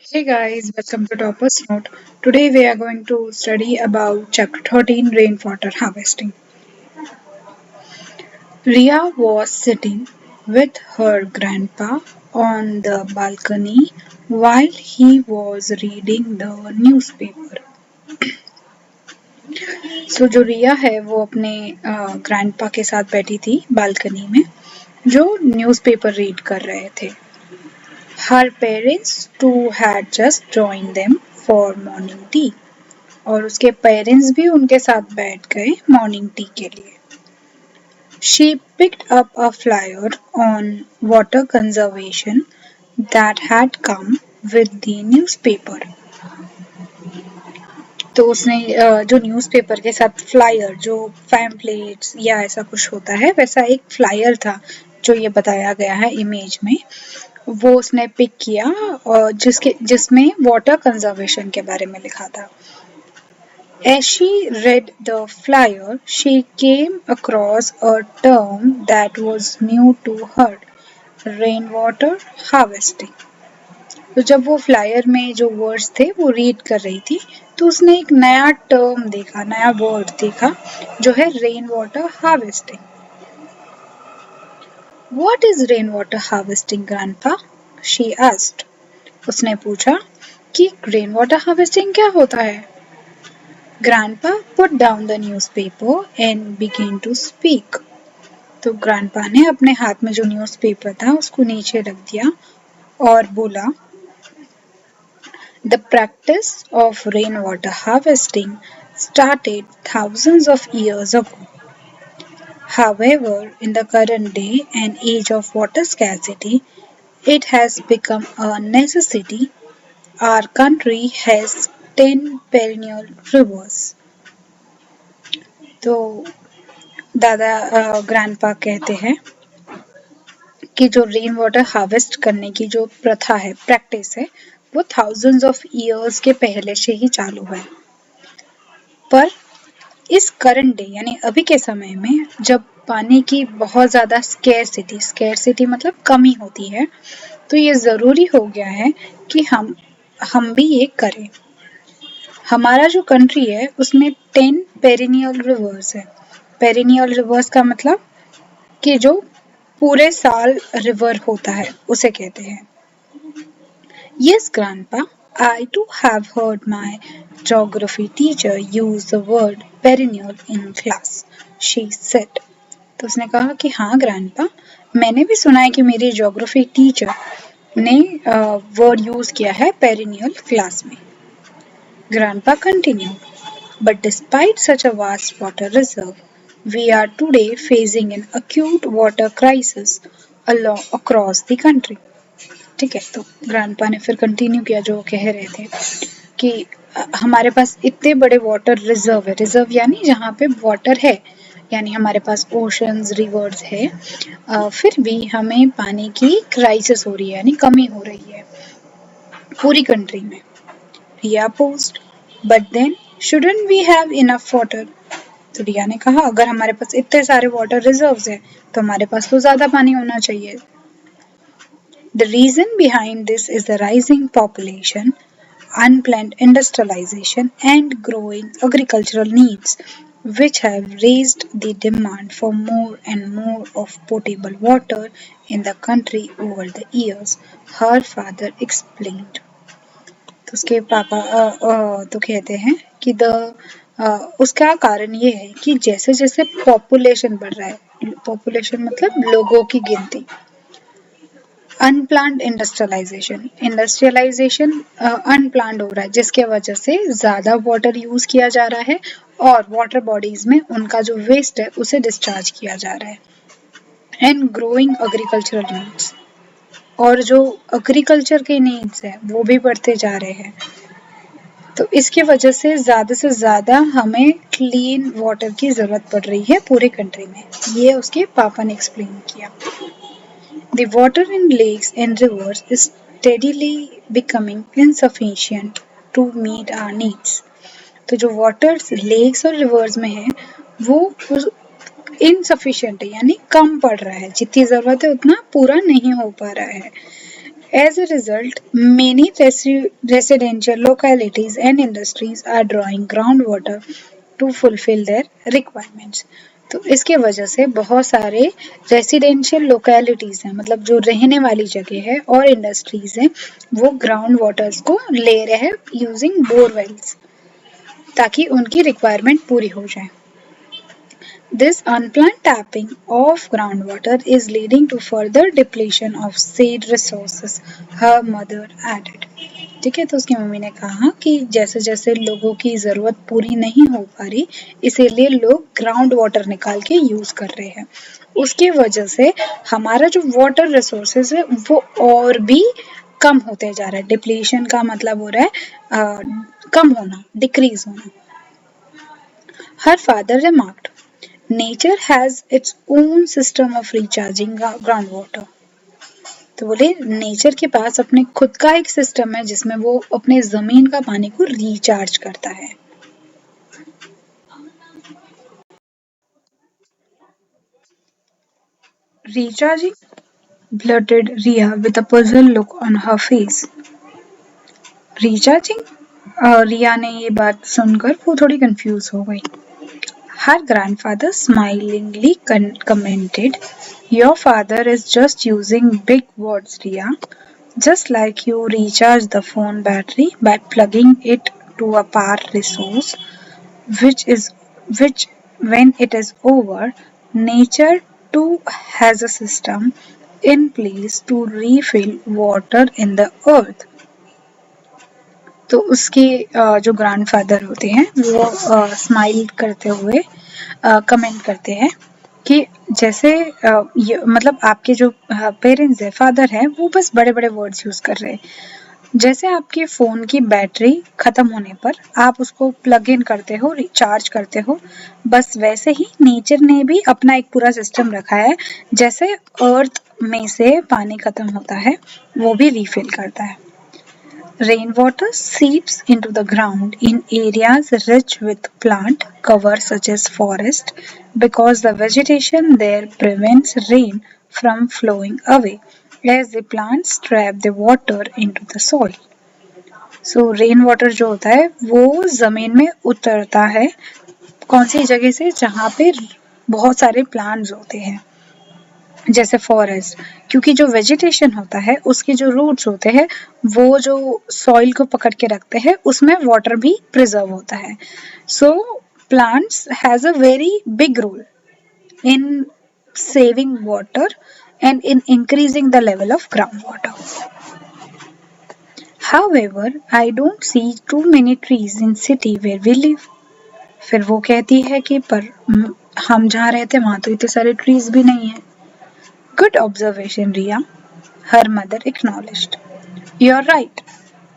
Hey guys, welcome to Topper's Note. Today we are going to study about chapter 13 rainwater harvesting. Ria was sitting with her grandpa on the balcony while he was reading the newspaper. जो रिया है वो अपने grandpa के साथ बैठी थी balcony में जो न्यूज़पेपर रीड कर रहे थे. Her parents too had just joined them for morning tea. और उसके पेरेंट्स भी उनके साथ बैठ गए मॉर्निंग टी के लिए. She picked up a flyer on water conservation that had come with the newspaper. तो उसने जो न्यूज़पेपर के साथ फ्लायर जो पैम्पलेट्स या ऐसा कुछ होता है वैसा एक फ्लायर था जो ये बताया गया है इमेज में, वो उसने पिक किया और जिसमें वाटर कंजर्वेशन के बारे में लिखा था. As she read the flyer, she came across a term that was new to her: rainwater harvesting. तो जब वो फ्लायर में जो वर्ड्स थे वो रीड कर रही थी तो उसने एक नया टर्म देखा, नया वर्ड देखा जो है rain water harvesting. What is rainwater harvesting, grandpa? She asked. उसने पूछा कि रेन वाटर हार्वेस्टिंग क्या होता है. Grandpa put down the newspaper and began to speak. तो ग्रैंडपा ने अपने हाथ में जो न्यूज़पेपर था उसको नीचे रख दिया और बोला, The practice of rainwater harvesting started thousands of years ago. However, in the current day and age of water scarcity, it has become a necessity. Our country has 10 perennial rivers. तो दादा grandpa कहते हैं कि जो rain water harvest करने की जो प्रथा है, प्रैक्टिस है, वो थाउजेंड्स ऑफ ईयर्स के पहले से ही चालू है. पर इस करंट डे यानी अभी के समय में जब पानी की बहुत ज़्यादा स्केर्सिटी मतलब कमी होती है, तो ये ज़रूरी हो गया है कि हम भी ये करें. हमारा जो कंट्री है उसमें 10 पेरिनियल रिवर्स है. पेरिनियल रिवर्स का मतलब कि जो पूरे साल रिवर होता है उसे कहते हैं. Yes, grandpa, I too have heard my geography teacher use the word perennial in class, she said. तो उसने कहा कि हाँ ग्रैंडपा, मैंने भी सुना है कि मेरी ज्योग्राफी टीचर ने वर्ड यूज किया है पेरिनियल क्लास में. Grandpa continued, but despite such a vast water reserve, we are today facing an acute water crisis across the country. ठीक है, तो ग्रैंडपा ने फिर कंटिन्यू किया जो वो कह रहे थे कि हमारे पास इतने बड़े वाटर रिजर्व यानी जहाँ पे वाटर है, यानी हमारे पास ओशंस रिवर्स है, फिर भी हमें पानी की क्राइसिस हो रही है यानी कमी हो रही है पूरी कंट्री में. Riya post, but then shouldn't we have enough water. तो रिया ने कहा अगर हमारे पास इतने सारे वाटर रिजर्व्स है तो हमारे पास तो ज्यादा पानी होना चाहिए. The reason behind this is the rising population, unplanned industrialization, and growing agricultural needs, which have raised the demand for more and more of potable water in the country over the years, her father explained. तो उसके पापा तो कहते हैं कि उसका कारण ये है कि जैसे जैसे पॉपुलेशन बढ़ रहा है, पॉपुलेशन मतलब लोगों की गिनती, अनप्लान्ड इंडस्ट्रियलाइजेशन अनप्लान्ड हो रहा है जिसके वजह से ज़्यादा वाटर यूज़ किया जा रहा है और वाटर बॉडीज में उनका जो वेस्ट है उसे डिस्चार्ज किया जा रहा है. एंड ग्रोइंग एग्रीकल्चरल नीड्स, और जो एग्रीकल्चर के नीड्स है वो भी बढ़ते जा रहे हैं. तो इसकी वजह से ज़्यादा हमें क्लीन वाटर की ज़रूरत पड़ रही है पूरे कंट्री में. ये उसके पापा ने एक्सप्लेन किया. The water in lakes and rivers is steadily becoming insufficient to meet our needs. तो जो वाटर लेक्स और रिवर्स में है वो इनसफिशिएंट है यानी कम पड़ रहा है, जितनी ज़रूरत है उतना पूरा नहीं हो पा रहा है. As a result, many residential localities and industries are drawing groundwater to fulfill their requirements. तो इसके वजह से बहुत सारे रेसिडेंशियल लोकेलिटीज हैं, मतलब जो रहने वाली जगह है, और इंडस्ट्रीज हैं, वो ग्राउंड वाटर्स को ले रहे हैं यूजिंग बोरवेल्स, ताकि उनकी रिक्वायरमेंट पूरी हो जाए. This unplanned tapping of groundwater is leading to further depletion of said resources, her mother added. ठीक है, तो उसकी मम्मी ने कहा कि जैसे जैसे लोगों की ज़रूरत पूरी नहीं हो पा रही, इसीलिए लोग ग्राउंड वाटर निकाल के यूज़ कर रहे हैं. उसकी वजह से हमारा जो वाटर रिसोर्सेज है वो और भी कम होते जा रहा है. डिप्लीशन का मतलब हो रहा है कम होना, डिक्रीज होना. Her father remarked, Nature has its own system of recharging groundwater. तो बोले नेचर के पास अपने खुद का एक सिस्टम है जिसमें वो अपने जमीन का पानी को रिचार्ज करता है. Recharging? Blurted Ria with a puzzled look on her face. Recharging? रिया ने ये बात सुनकर वो थोड़ी कंफ्यूज हो गई. Her grandfather smilingly commented, Your father is just using big words, Ria. Just like you recharge the phone battery by plugging it to a power resource, which when it is over, nature too has a system in place to refill water in the earth. तो उसके जो grandfather होते हैं वो smile करते हुए comment करते हैं कि जैसे मतलब आपके जो पेरेंट्स है, फादर है, वो बस बड़े बड़े वर्ड्स यूज कर रहे हैं. जैसे आपके फोन की बैटरी खत्म होने पर आप उसको प्लग इन करते हो, रिचार्ज करते हो, बस वैसे ही नेचर ने भी अपना एक पूरा सिस्टम रखा है. जैसे अर्थ में से पानी खत्म होता है वो भी रिफिल करता है. Rainwater seeps into the ground in areas rich with plant cover such as forest because the vegetation there prevents rain from flowing away as the plants trap the water into the soil. So rainwater जो होता है वो जमीन में उतरता है कौन सी जगह से, जहाँ पे बहुत सारे प्लांट्स होते हैं जैसे फॉरेस्ट, क्योंकि जो वेजिटेशन होता है उसके जो रूट्स होते हैं वो जो सॉइल को पकड़ के रखते हैं, उसमें वाटर भी प्रिजर्व होता है. So plants has a very big role in saving water and in increasing the level of groundwater. However, I don't see too many trees in city where we live. फिर वो कहती है कि पर हम जहाँ रहते हैं वहाँ तो इतने सारे ट्रीज भी नहीं है. Good observation, Ria, her mother acknowledged. You're right.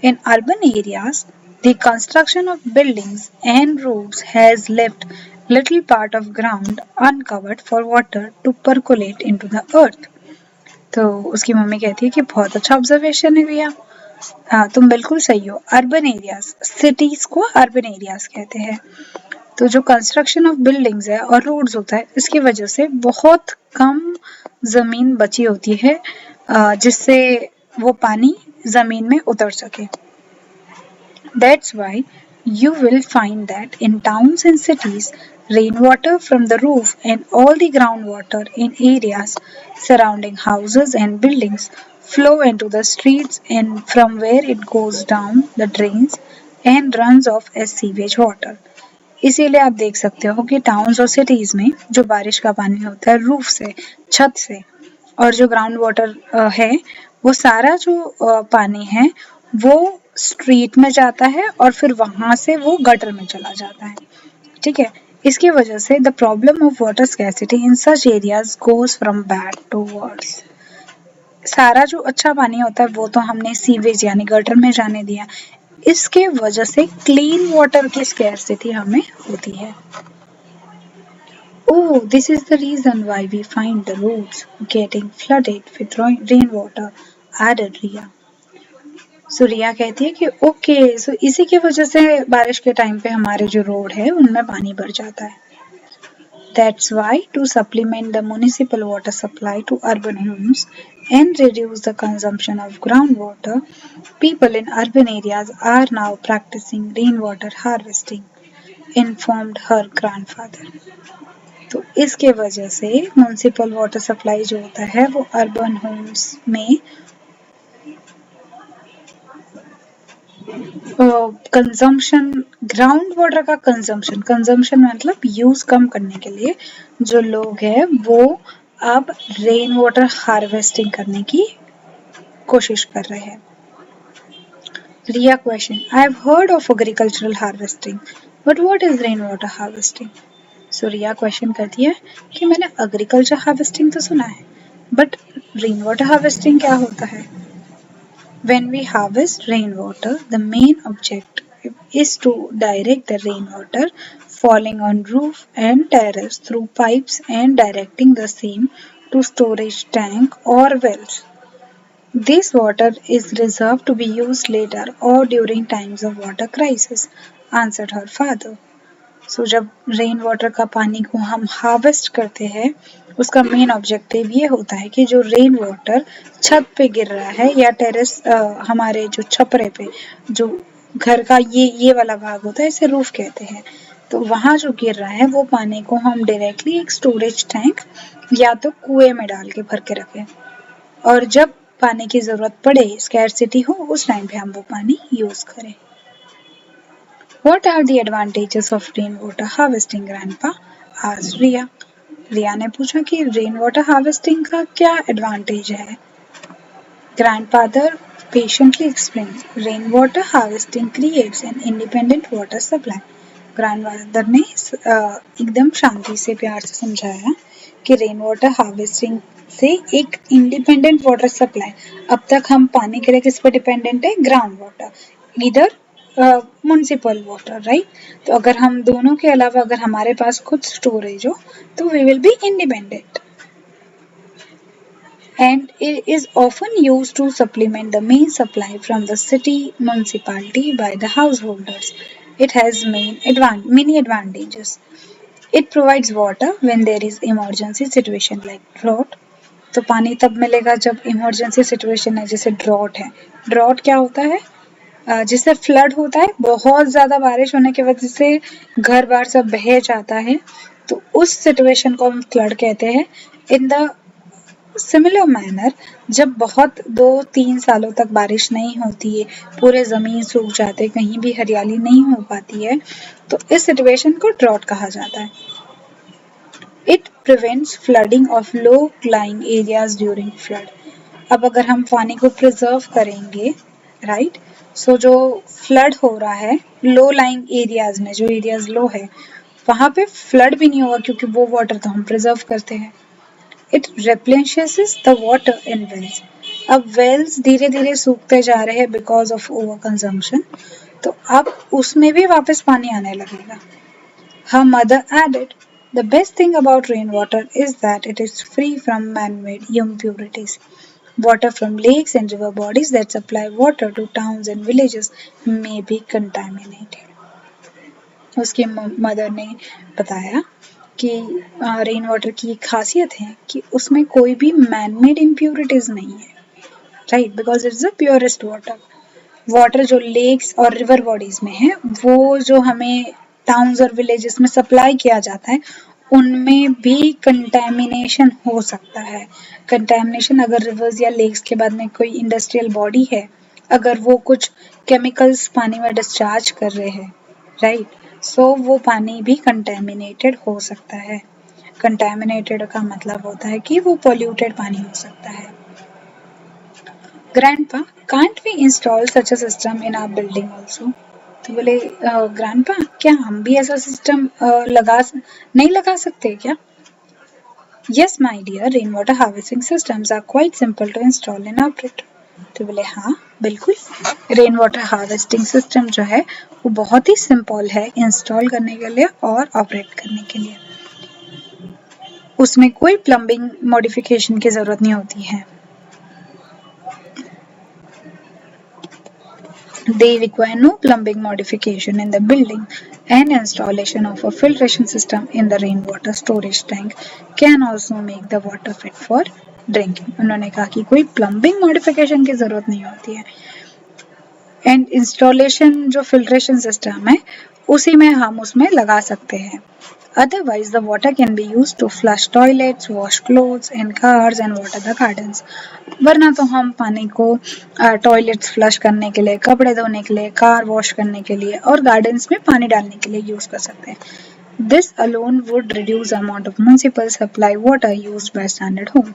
In urban areas, the construction of buildings and roads has left little part of ground uncovered for water to percolate into the earth. तो उसकी mummy कहती है कि बहुत अच्छा observation है रिया. हाँ, तुम बिल्कुल सही हो. अर्बन एरियाज, सिटीज को अर्बन एरियाज कहते हैं. तो जो कंस्ट्रक्शन ऑफ बिल्डिंग्स है और रोड्स होता है, इसकी वजह से बहुत कम जमीन बची होती है जिससे वो पानी जमीन में उतर सके. That's why you will find that in towns and cities, rainwater from the roof and all the groundwater in areas surrounding houses and buildings flow into the streets, and from where it goes down the drains and runs off as sewage water. इसीलिए आप देख सकते हो कि towns और cities में जो बारिश का पानी होता है रूफ से, छत से, और जो ग्राउंड वाटर है वो सारा जो पानी है वो स्ट्रीट में जाता है और फिर वहां से वो गटर में चला जाता है. ठीक है, इसकी वजह से the problem of water scarcity in such areas goes from bad to worse. सारा जो अच्छा पानी होता है वो तो हमने सीवेज यानी गटर में जाने दिया. इसके वजह से क्लीन वाटर की स्कैर्सिटी हमें होती है. Oh, this is the reason why we find the roads getting flooded with rainwater, added Ria. So रिया कहती है कि ओके, सो इसी की वजह से बारिश के टाइम पे हमारे जो रोड है उनमें पानी भर जाता है. That's why to supplement the municipal water supply to urban homes, and reduce the consumption of groundwater, people in urban areas are now practicing rainwater harvesting, informed her grandfather. तो इसके वजह से म्यूनिसिपल वाटर सप्लाई जो होता है वो urban Holmes में consumption, ground water का कंजम्पशन मतलब यूज कम करने के लिए जो लोग हैं वो अब रेन वाटर हार्वेस्टिंग करने की कोशिश कर रहे हैं. Riya question, I have heard of agricultural harvesting but what is rain water harvesting. So Riya question करती है कि मैंने एग्रीकल्चर हार्वेस्टिंग तो सुना है बट रेन वाटर हार्वेस्टिंग क्या होता है. When we harvest rainwater, the main objective is to direct the rainwater falling on roof and terrace through pipes and directing the same to storage tank or wells. This water is reserved to be used later or during times of water crisis, answered her father. So जब rain water का पानी को हम harvest करते हैं उसका main objective ये होता है कि जो रेन वाटर छत पे गिर रहा है या टेरेस हमारे जो छपरे पे जो घर का ये वाला भाग होता है इसे रूफ कहते हैं, तो वहाँ जो गिर रहा है वो पानी को हम डायरेक्टली एक स्टोरेज टैंक या तो कुएं में डाल के भर के रखें और जब पानी की जरूरत पड़े, स्कैरसिटी हो, उस टाइम पे हम वो पानी यूज करें. What are the advantages of rainwater harvesting, Grandpa? asked Riya. रिया ने पूछा कि रेन वाटर हार्वेस्टिंग का क्या एडवांटेज है. Grandfather patiently explained, rainwater harvesting creates an independent water supply. Grandfather ने एकदम शांति से प्यार से समझाया कि रेन वाटर हार्वेस्टिंग से एक इंडिपेंडेंट वाटर सप्लाई. अब तक हम पानी के लिए किस पर डिपेंडेंट है, ग्राउंड वाटर, इधर म्युनिसिपल वाटर, राइट. तो अगर हम दोनों के अलावा अगर हमारे पास खुद स्टोरेज हो तो we will be independent. And it is often used to supplement the main supply from the city municipality by the householders. It has many advantages. It provides water when there is emergency situation like drought. तो पानी तब मिलेगा जब emergency situation है, जैसे drought है. Drought क्या होता है, जिससे फ्लड होता है, बहुत ज्यादा बारिश होने की वजह से घर बार सब बह जाता है, तो उस सिचुएशन को हम फ्लड कहते हैं. इन द सिमिलर मैनर जब बहुत 2-3 सालों तक बारिश नहीं होती है, पूरे जमीन सूख जाते, कहीं भी हरियाली नहीं हो पाती है, तो इस सिचुएशन को ड्रॉट कहा जाता है. It prevents flooding of low lying areas during flood. अब अगर हम पानी को प्रिजर्व करेंगे, राइट, सो जो फ्लड हो रहा है लो लाइंग एरियाज में, जो एरियाज लो है वहां पे फ्लड भी नहीं होगा क्योंकि वो वाटर तो हम प्रिजर्व करते हैं. It replenishes the water in wells. अब wells धीरे धीरे सूखते जा रहे हैं because of over consumption, तो अब उसमें भी वापस पानी आने लगेगा. Her mother added, the best thing about rainwater is that it is free from man-made impurities. Water from lakes and river bodies that supply water to towns and villages may be contaminated. उसकी mother ने बताया कि rain water की खासियत है कि उसमें कोई भी मैन-मेड इम्प्योरिटीज नहीं है, right, because it's the purest water. Water जो लेक्स और रिवर बॉडीज में है वो जो हमें टाउन्स और विलेजेस में सप्लाई किया जाता है उनमें भी कंटेमिनेशन हो सकता है. कंटेमिनेशन अगर रिवर्स या लेक्स के बाद में कोई इंडस्ट्रियल बॉडी है, अगर वो कुछ केमिकल्स पानी में डिस्चार्ज कर रहे हैं, राइट, सो वो पानी भी कंटेमिनेटेड हो सकता है. कंटेमिनेटेड का मतलब होता है कि वो पोल्यूटेड पानी हो सकता है. Grandpa, can't we install such a system in our building also. तो बोले ग्रैंडपा क्या हम भी ऐसा सिस्टम नहीं लगा सकते क्या. Yes my dear, rain water harvesting systems are quite simple to install and operate. तो बोले हाँ बिल्कुल, रेन वाटर हार्वेस्टिंग सिस्टम जो है वो बहुत ही सिंपल है इंस्टॉल करने के लिए और ऑपरेट करने के लिए. उसमें कोई प्लम्बिंग मॉडिफिकेशन की जरूरत नहीं होती है. They require no plumbing modification in the building, and installation of a filtration system in the rainwater storage tank can also make the water fit for drinking. उन्होंने कहा कि कोई प्लम्बिंग मॉडिफिकेशन की जरूरत नहीं होती है। एंड इंस्टॉलेशन जो फिल्ट्रेशन सिस्टम है उसी में हम उसमें लगा सकते हैं। Otherwise, the water can be used to flush toilets, wash clothes in cars and water the gardens. वरना तो हम पानी को टॉयलेट्स फ्लश करने के लिए, कपड़े धोने के लिए, कार वॉश करने के लिए और गार्डन्स में पानी डालने के लिए यूज कर सकते हैं. This alone would reduce the amount of municipal supply water used by standard home.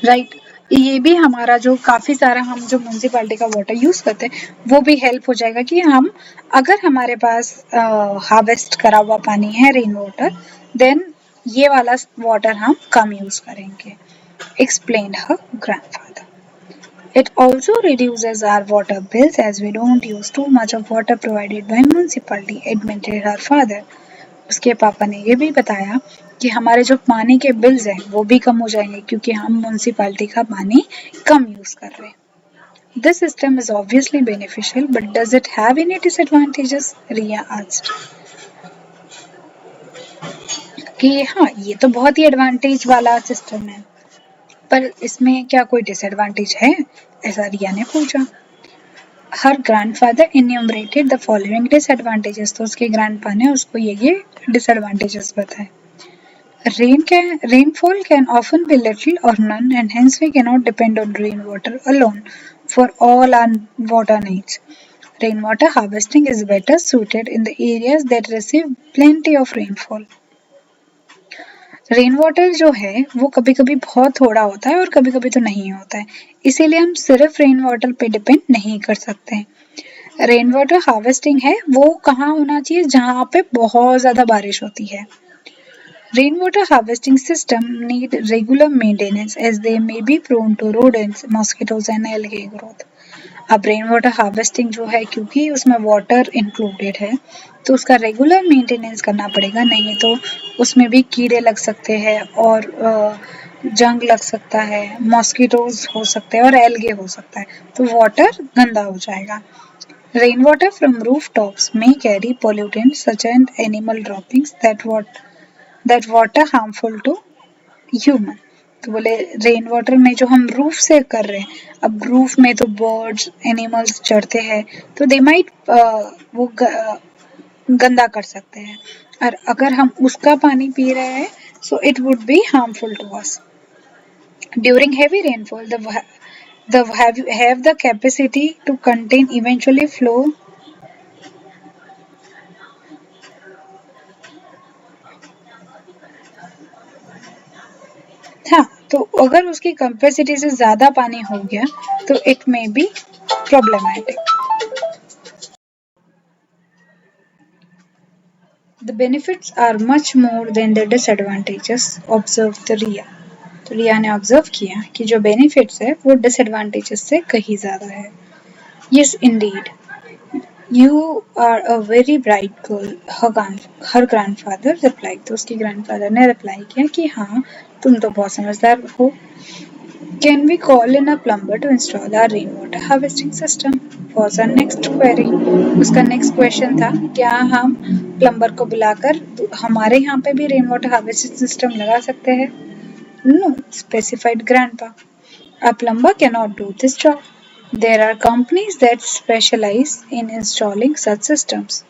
Right? ये भी हमारा जो काफी सारा हम जो म्यूनसिपालिटी का वाटर यूज करते हैं वो भी हेल्प हो जाएगा कि हम अगर हमारे पास हार्वेस्ट करा हुआ पानी है रेन वाटर, देन ये वाला वाटर हम कम यूज करेंगे. Explained her grandfather. It also reduces our water bills as we don't use too much of water provided by municipality, admitted her father. उसके पापा ने ये भी बताया कि हमारे जो पानी के बिल्स हैं वो भी कम हो जाएंगे क्योंकि हम म्यूनसिपालिटी का पानी कम यूज कर रहे हैं. This system is obviously beneficial, but does it have any disadvantages? Riya asked. कि हाँ ये तो बहुत ही एडवांटेज वाला सिस्टम है पर इसमें क्या कोई डिसएडवांटेज है, ऐसा रिया ने पूछा. Her grandfather enumerated the following disadvantages. तो उसके ग्रैंडपा ने उसको ये disadvantages बताए. Rainfall can often be little or none and hence we cannot depend on rainwater alone for all our water needs. Rainwater harvesting is better suited in the areas that receive plenty of rainfall. Rain water जो है वो कभी कभी बहुत थोड़ा होता है और कभी कभी तो नहीं होता है, इसीलिए हम सिर्फ रेन वाटर पे डिपेंड नहीं कर सकते हैं. रेन वाटर हार्वेस्टिंग है वो कहाँ होना चाहिए, जहाँ पे बहुत ज्यादा बारिश होती है. Rain water harvesting system need regular maintenance as they may be prone to rodents, mosquitoes and algae growth. अब रेन वाटर हार्वेस्टिंग जो है क्योंकि उसमें वाटर इंक्लूडेड है तो उसका रेगुलर मेंटेनेंस करना पड़ेगा, नहीं तो उसमें भी कीड़े लग सकते हैं और जंग लग सकता है, मॉस्किटोज हो सकते हैं और एल्गे हो सकता है, तो वाटर गंदा हो जाएगा. Rain water from roof tops may carry pollutants such as animal droppings that water harmful to human. तो बोले रेन वाटर में जो हम रूफ से कर रहे हैं, अब रूफ में तो बर्ड्स एनिमल्स चढ़ते हैं तो दे माइट वो गंदा कर सकते हैं और अगर हम उसका पानी पी रहे हैं so it would be harmful to us. During heavy rainfall the have the capacity to contain eventually flow. हाँ, तो अगर उसकी कैपेसिटी से ज्यादा पानी हो गया तो it may be problematic. The benefits are much more than the disadvantages, observed Riya. तो रिया ने ऑब्जर्व किया कि जो बेनिफिट्स है वो डिसएडवांटेजेस से कहीं ज्यादा है. Yes, indeed. You are a very bright girl, her grandfather replied. तो उसके ग्रैंडफादर ने रिप्लाई किया कि हाँ तुम तो बहुत समझदार हो. Can we call in a plumber to install our rainwater harvesting system? Was our next query. उसका नेक्स्ट क्वेश्चन था क्या हम प्लम्बर को बुलाकर हमारे यहाँ पे भी रेन वाटर हार्वेस्टिंग सिस्टम लगा सकते हैं? No, specified grandpa. A plumber cannot do this job. There are companies that specialize in installing such systems.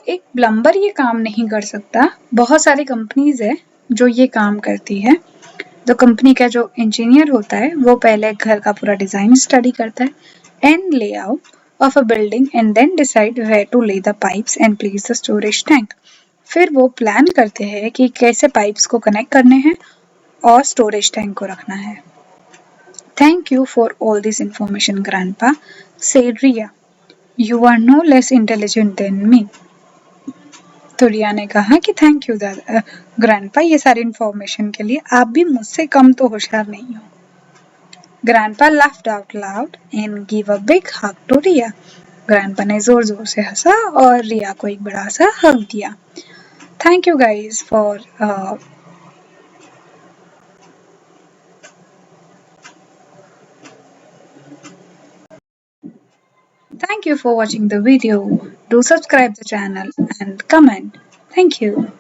एक प्लम्बर ये काम नहीं कर सकता, बहुत सारी कंपनीज है जो ये काम करती है. तो कंपनी का जो इंजीनियर होता है वो पहले घर का पूरा डिजाइन स्टडी करता है and layout of a building and then decide where to lay the pipes and place the storage tank. फिर वो प्लान करते हैं कि कैसे पाइप्स को कनेक्ट करने हैं और स्टोरेज टैंक को रखना है. Thank you for all this information, Grandpa, said Ria. You are no less intelligent than me. तो रिया ने कहा कि थैंक यू ग्रैंडपा ये सारी इन्फॉर्मेशन के लिए, आप भी मुझसे कम तो होशियार नहीं हो. Grandpa laughed out loud and gave a big hug to Ria. Grandpa ने जोर जोर से हंसा और रिया को एक बड़ा सा हग दिया. Thank you guys for Thank you for watching the video. Do subscribe the channel and comment. Thank you.